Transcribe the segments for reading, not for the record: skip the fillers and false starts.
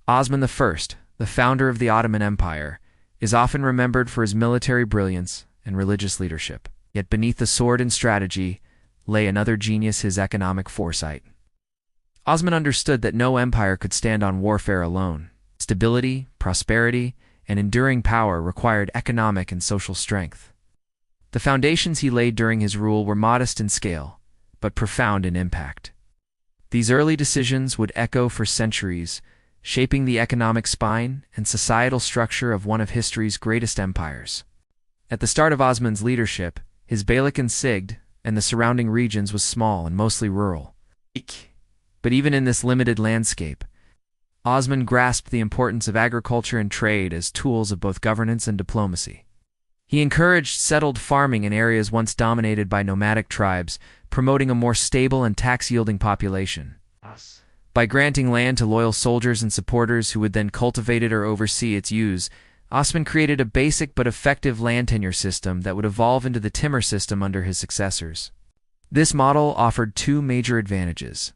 Osman I, the founder of the Ottoman Empire, is often remembered for his military brilliance and religious leadership. Yet beneath the sword and strategy lay another genius: his economic foresight. Osman understood that no empire could stand on warfare alone. Stability, prosperity, and enduring power required economic and social strength. The foundations he laid during his rule were modest in scale, but profound in impact. These early decisions would echo for centuries, shaping the economic spine and societal structure of one of history's greatest empires. At the start of Osman's leadership, his Beylik and Sigd and the surrounding regions was small and mostly rural. But even in this limited landscape, Osman grasped the importance of agriculture and trade as tools of both governance and diplomacy. He encouraged settled farming in areas once dominated by nomadic tribes, promoting a more stable and tax-yielding population. By granting land to loyal soldiers and supporters who would then cultivate it or oversee its use, Osman created a basic but effective land tenure system that would evolve into the timur system under his successors. This model offered two major advantages.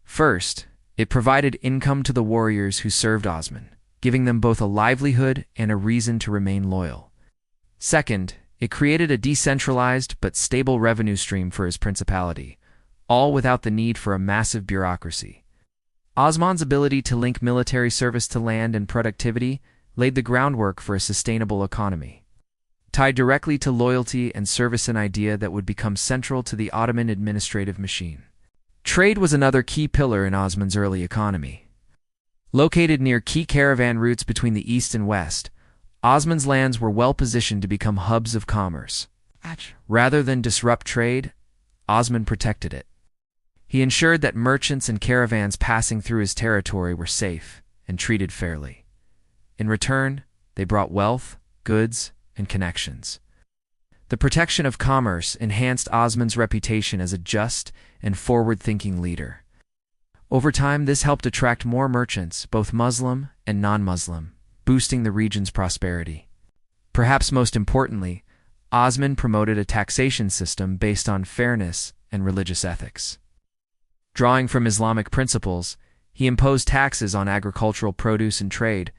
First, it provided income to the warriors who served Osman, giving them both a livelihood and a reason to remain loyal. Second, it created a decentralized but stable revenue stream for his principality, all without the need for a massive bureaucracy. Osman's ability to link military service to land and productivity laid the groundwork for a sustainable economy, tied directly to loyalty and service, an idea that would become central to the Ottoman administrative machine. Trade was another key pillar in Osman's early economy. Located near key caravan routes between the east and west, Osman's lands were well positioned to become hubs of commerce. Rather than disrupt trade, Osman protected it. He ensured that merchants and caravans passing through his territory were safe and treated fairly. In return, they brought wealth, goods, and connections. The protection of commerce enhanced Osman's reputation as a just and forward-thinking leader. Over time, this helped attract more merchants, both Muslim and non-Muslim, boosting the region's prosperity. Perhaps most importantly, Osman promoted a taxation system based on fairness and religious ethics. Drawing from Islamic principles, he imposed taxes on agricultural produce and trade,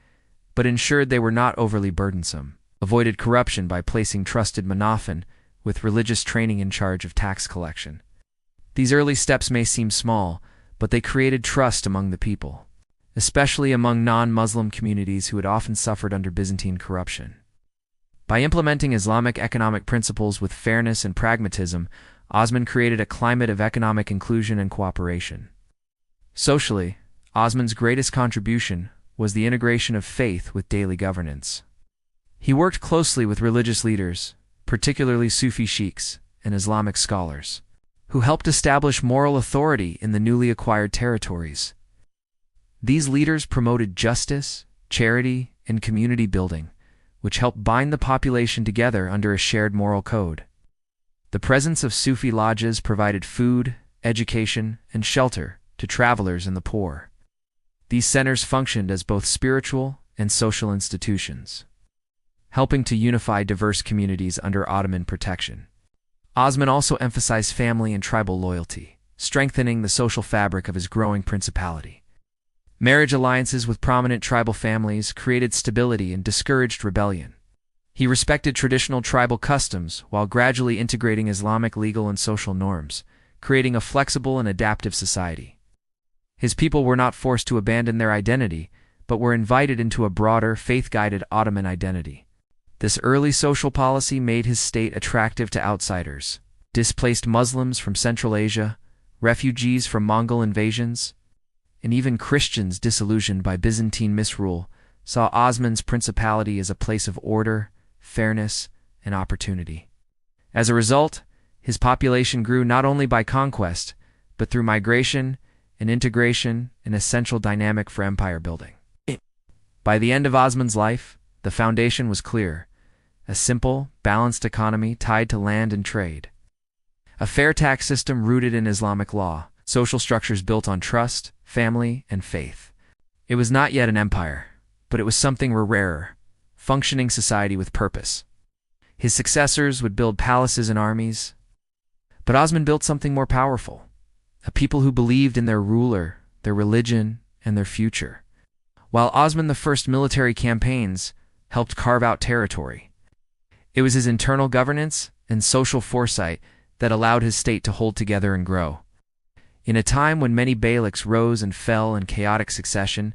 but ensured they were not overly burdensome, avoided corruption by placing trusted manafin with religious training in charge of tax collection. These early steps may seem small, but they created trust among the people, especially among non-Muslim communities who had often suffered under Byzantine corruption. By implementing Islamic economic principles with fairness and pragmatism, Osman created a climate of economic inclusion and cooperation. Socially, Osman's greatest contribution was the integration of faith with daily governance. He worked closely with religious leaders, particularly Sufi sheikhs and Islamic scholars, who helped establish moral authority in the newly acquired territories. These leaders promoted justice, charity, and community building, which helped bind the population together under a shared moral code. The presence of Sufi lodges provided food, education, and shelter to travelers and the poor. These centers functioned as both spiritual and social institutions, helping to unify diverse communities under Ottoman protection. Osman also emphasized family and tribal loyalty, strengthening the social fabric of his growing principality. Marriage alliances with prominent tribal families created stability and discouraged rebellion. He respected traditional tribal customs while gradually integrating Islamic legal and social norms, creating a flexible and adaptive society. His people were not forced to abandon their identity, but were invited into a broader, faith-guided Ottoman identity. This early social policy made his state attractive to outsiders. Displaced Muslims from Central Asia, refugees from Mongol invasions, and even Christians disillusioned by Byzantine misrule saw Osman's principality as a place of order, fairness, and opportunity. As a result, his population grew not only by conquest, but through migration and integration, an essential dynamic for empire building. By the end of Osman's life, the foundation was clear: a simple, balanced economy tied to land and trade. A fair tax system rooted in Islamic law, social structures built on trust, family, and faith. It was not yet an empire, but it was something rarer: functioning society with purpose. His successors would build palaces and armies, but Osman built something more powerful: a people who believed in their ruler, their religion, and their future. while Osman I's military campaigns helped carve out territory. It was his internal governance and social foresight that allowed his state to hold together and grow. In a time when many beyliks rose and fell in chaotic succession,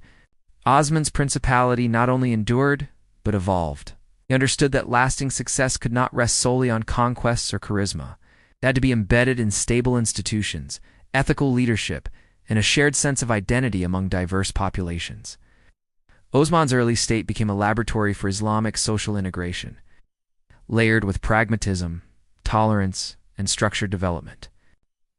Osman's principality not only endured, but evolved. He understood that lasting success could not rest solely on conquests or charisma. It had to be embedded in stable institutions, ethical leadership, and a shared sense of identity among diverse populations. Osman's early state became a laboratory for Islamic social integration, layered with pragmatism, tolerance, and structured development.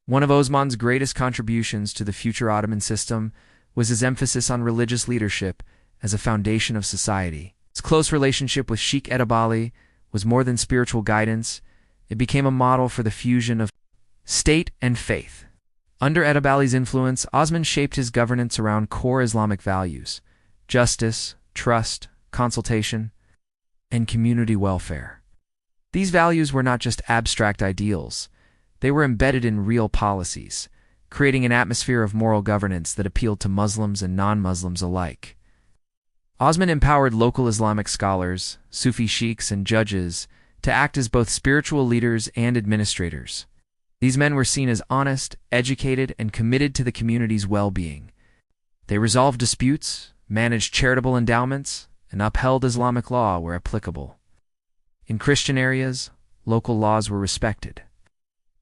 One of Osman's greatest contributions to the future Ottoman system was his emphasis on religious leadership as a foundation of society. His close relationship with Sheikh Edebali was more than spiritual guidance. It became a model for the fusion of state and faith. Under Edebali's influence, Osman shaped his governance around core Islamic values: justice, trust, consultation, and community welfare. These values were not just abstract ideals. They were embedded in real policies, creating an atmosphere of moral governance that appealed to Muslims and non-Muslims alike. Osman empowered local Islamic scholars, Sufi sheikhs, and judges to act as both spiritual leaders and administrators. These men were seen as honest, educated, and committed to the community's well-being. They resolved disputes, managed charitable endowments, and upheld Islamic law where applicable. In Christian areas, local laws were respected.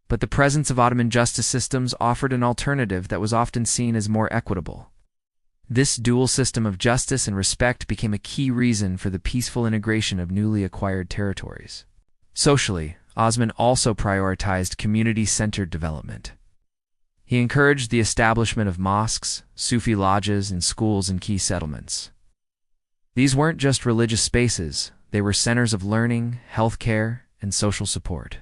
But the presence of Ottoman justice systems offered an alternative that was often seen as more equitable. This dual system of justice and respect became a key reason for the peaceful integration of newly acquired territories. Socially, Osman also prioritized community-centered development. He encouraged the establishment of mosques, Sufi lodges, and schools in key settlements. These weren't just religious spaces, they were centers of learning, healthcare, and social support.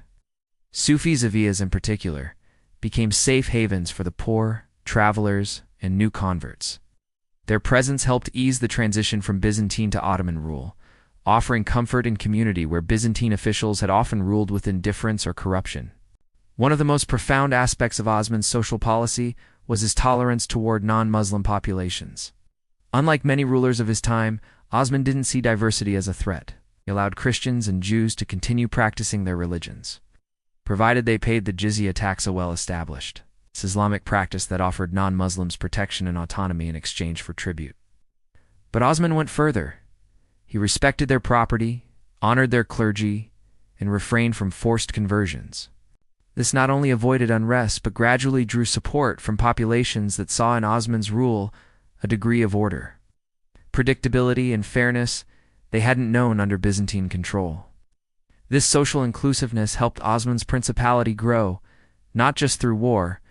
Sufi zaviyas in particular became safe havens for the poor, travelers, and new converts. Their presence helped ease the transition from Byzantine to Ottoman rule, offering comfort and community where Byzantine officials had often ruled with indifference or corruption. One of the most profound aspects of Osman's social policy was his tolerance toward non-Muslim populations. Unlike many rulers of his time, Osman didn't see diversity as a threat. He allowed Christians and Jews to continue practicing their religions, provided they paid the jizya tax, a well-established Islamic practice that offered non-Muslims protection and autonomy in exchange for tribute. But Osman went further. He respected their property, honored their clergy, and refrained from forced conversions. This not only avoided unrest, but gradually drew support from populations that saw in Osman's rule a degree of order, predictability, and fairness they hadn't known under Byzantine control. This social inclusiveness helped Osman's principality grow, not just through war,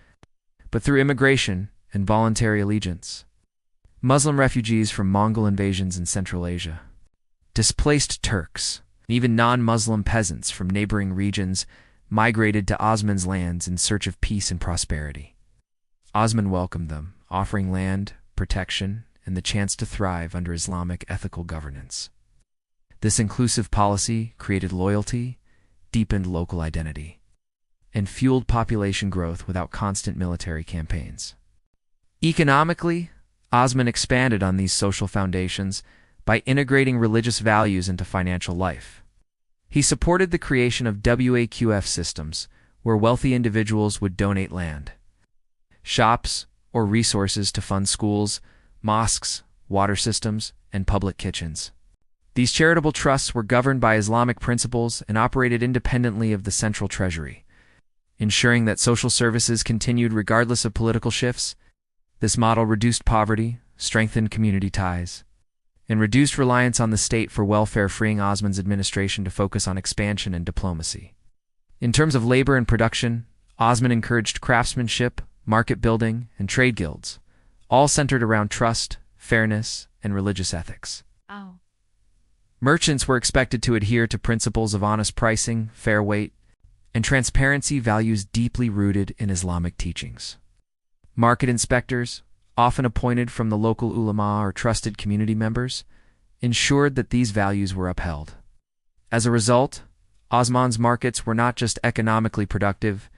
but through immigration and voluntary allegiance. Muslim refugees from Mongol invasions in Central Asia, displaced Turks, and even non-Muslim peasants from neighboring regions migrated to Osman's lands in search of peace and prosperity. Osman welcomed them, offering land, protection, and the chance to thrive under Islamic ethical governance. This inclusive policy created loyalty, deepened local identity, and fueled population growth without constant military campaigns. Economically, Osman expanded on these social foundations by integrating religious values into financial life. He supported the creation of waqf systems, where wealthy individuals would donate land, shops, or resources to fund schools, mosques, water systems, and public kitchens. These charitable trusts were governed by Islamic principles and operated independently of the central treasury, ensuring that social services continued regardless of political shifts. This model reduced poverty, strengthened community ties, and reduced reliance on the state for welfare, freeing Osman's administration to focus on expansion and diplomacy. In terms of labor and production, Osman encouraged craftsmanship, market building, and trade guilds, all centered around trust, fairness, and religious ethics. Oh. Merchants were expected to adhere to principles of honest pricing, fair weight, and transparency, values deeply rooted in Islamic teachings. Market inspectors, often appointed from the local ulama or trusted community members, ensured that these values were upheld. As a result, Osman's markets were not just economically productive,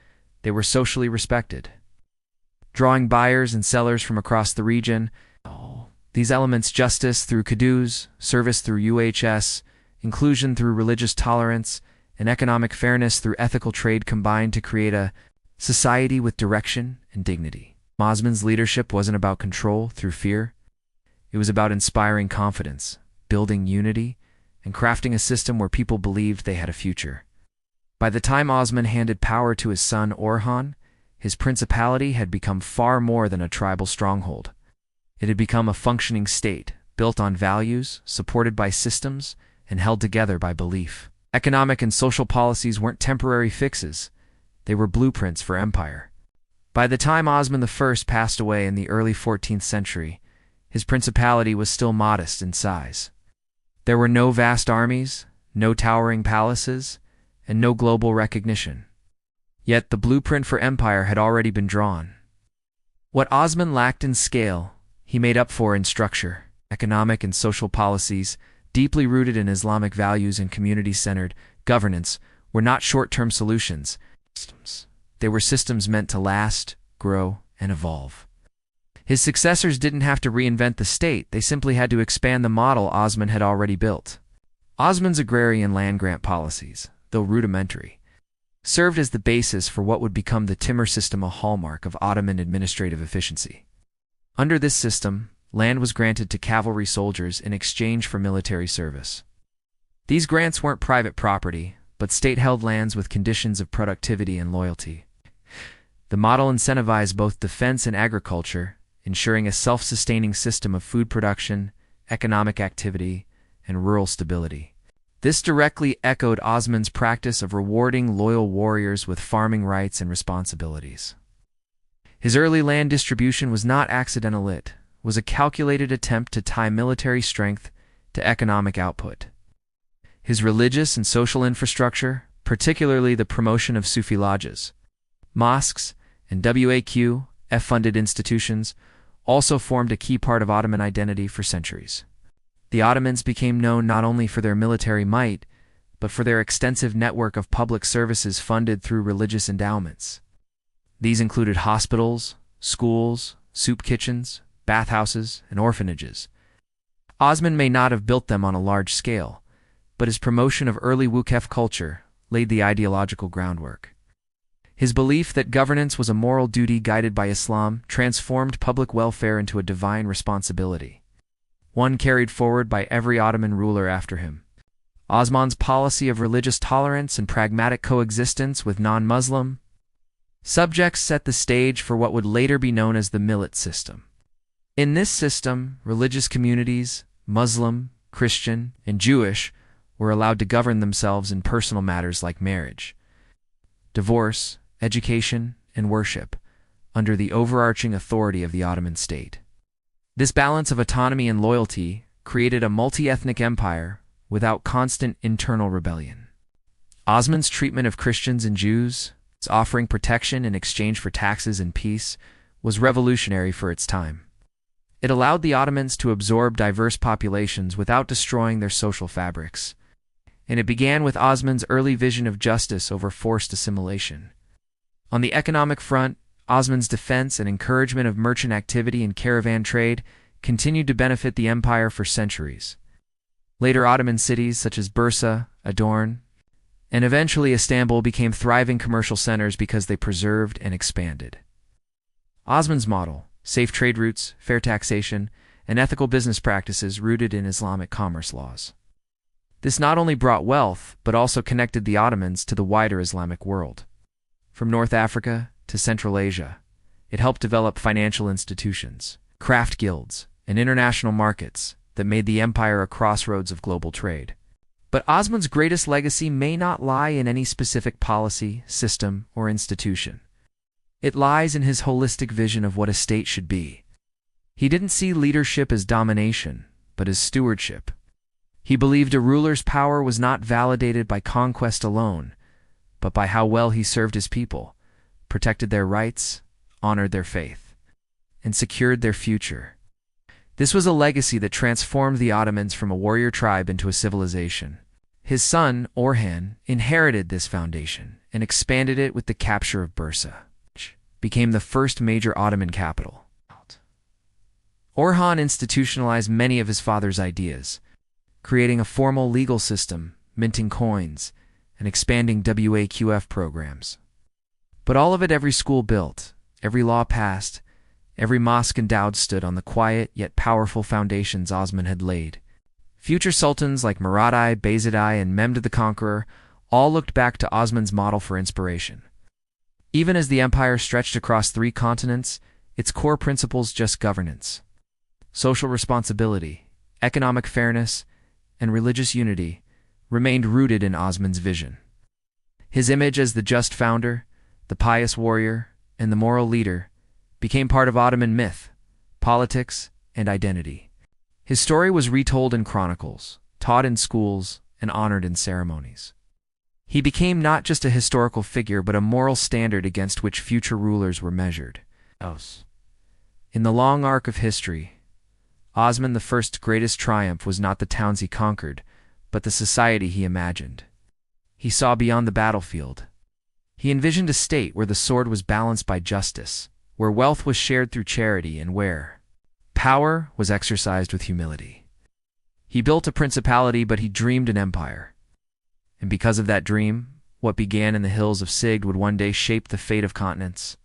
they were socially respected. Drawing buyers and sellers from across the region, These elements, justice through Qudus, service through UHS, inclusion through religious tolerance, and economic fairness through ethical trade, combined to create a society with direction and dignity. Osman's leadership wasn't about control through fear. It was about inspiring confidence, building unity, and crafting a system where people believed they had a future. By the time Osman handed power to his son Orhan, his principality had become far more than a tribal stronghold. It had become a functioning state, built on values, supported by systems, and held together by belief. Economic and social policies weren't temporary fixes. They were blueprints for empire. By the time Osman I passed away in the early 14th century, his principality was still modest in size. There were no vast armies, no towering palaces, and no global recognition. Yet the blueprint for empire had already been drawn. What Osman lacked in scale, he made up for in structure. Economic and social policies, deeply rooted in Islamic values and community-centered governance, were not short-term solutions. They were systems meant to last, grow, and evolve. His successors didn't have to reinvent the state, they simply had to expand the model Osman had already built. Osman's agrarian land grant policies, though rudimentary, served as the basis for what would become the timur system, a hallmark of Ottoman administrative efficiency. Under this system, land was granted to cavalry soldiers in exchange for military service. These grants weren't private property, but state-held lands with conditions of productivity and loyalty. The model incentivized both defense and agriculture, ensuring a self-sustaining system of food production, economic activity, and rural stability. This directly echoed Osman's practice of rewarding loyal warriors with farming rights and responsibilities. His early land distribution was not accidental, it was a calculated attempt to tie military strength to economic output. His religious and social infrastructure, particularly the promotion of Sufi lodges, mosques, and Waqf-funded institutions, also formed a key part of Ottoman identity for centuries. The Ottomans became known not only for their military might, but for their extensive network of public services funded through religious endowments. These included hospitals, schools, soup kitchens, bathhouses, and orphanages. Osman may not have built them on a large scale, but his promotion of early Waqf culture laid the ideological groundwork. His belief that governance was a moral duty guided by Islam transformed public welfare into a divine responsibility, one carried forward by every Ottoman ruler after him. Osman's policy of religious tolerance and pragmatic coexistence with non-Muslim subjects set the stage for what would later be known as the millet system. In this system, religious communities, Muslim, Christian, and Jewish, were allowed to govern themselves in personal matters like marriage, divorce, education, and worship, under the overarching authority of the Ottoman state. This balance of autonomy and loyalty created a multi-ethnic empire without constant internal rebellion. Osman's treatment of Christians and Jews, offering protection in exchange for taxes and peace, was revolutionary for its time. It allowed the Ottomans to absorb diverse populations without destroying their social fabrics. And it began with Osman's early vision of justice over forced assimilation. On the economic front, Osman's defense and encouragement of merchant activity and caravan trade continued to benefit the empire for centuries. Later Ottoman cities such as Bursa, Adorn, and eventually Istanbul became thriving commercial centers because they preserved and expanded. Osman's model, safe trade routes, fair taxation, and ethical business practices rooted in Islamic commerce laws. This not only brought wealth, but also connected the Ottomans to the wider Islamic world. From North Africa to Central Asia, it helped develop financial institutions, craft guilds, and international markets that made the empire a crossroads of global trade. But Osman's greatest legacy may not lie in any specific policy, system, or institution. It lies in his holistic vision of what a state should be. He didn't see leadership as domination, but as stewardship. He believed a ruler's power was not validated by conquest alone, but by how well he served his people, protected their rights, honored their faith, and secured their future. This was a legacy that transformed the Ottomans from a warrior tribe into a civilization. His son, Orhan, inherited this foundation and expanded it with the capture of Bursa, which became the first major Ottoman capital. Orhan institutionalized many of his father's ideas, creating a formal legal system, minting coins, and expanding WAQF programs. But all of it, every school built, every law passed, every mosque endowed, stood on the quiet yet powerful foundations Osman had laid. Future sultans like Murad I, Bayezid I, and Mehmed the Conqueror all looked back to Osman's model for inspiration. Even as the empire stretched across 3 continents, its core principles, just governance, social responsibility, economic fairness, and religious unity, remained rooted in Osman's vision. His image as the just founder, the pious warrior, and the moral leader became part of Ottoman myth, politics, and identity. His story was retold in chronicles, taught in schools, and honored in ceremonies. He became not just a historical figure but a moral standard against which future rulers were measured. In the long arc of history, Osman I's greatest triumph was not the towns he conquered, but the society he imagined. He saw beyond the battlefield. He envisioned a state where the sword was balanced by justice, where wealth was shared through charity, and where power was exercised with humility. He built a principality, but he dreamed an empire. And because of that dream, what began in the hills of Sigd would one day shape the fate of continents.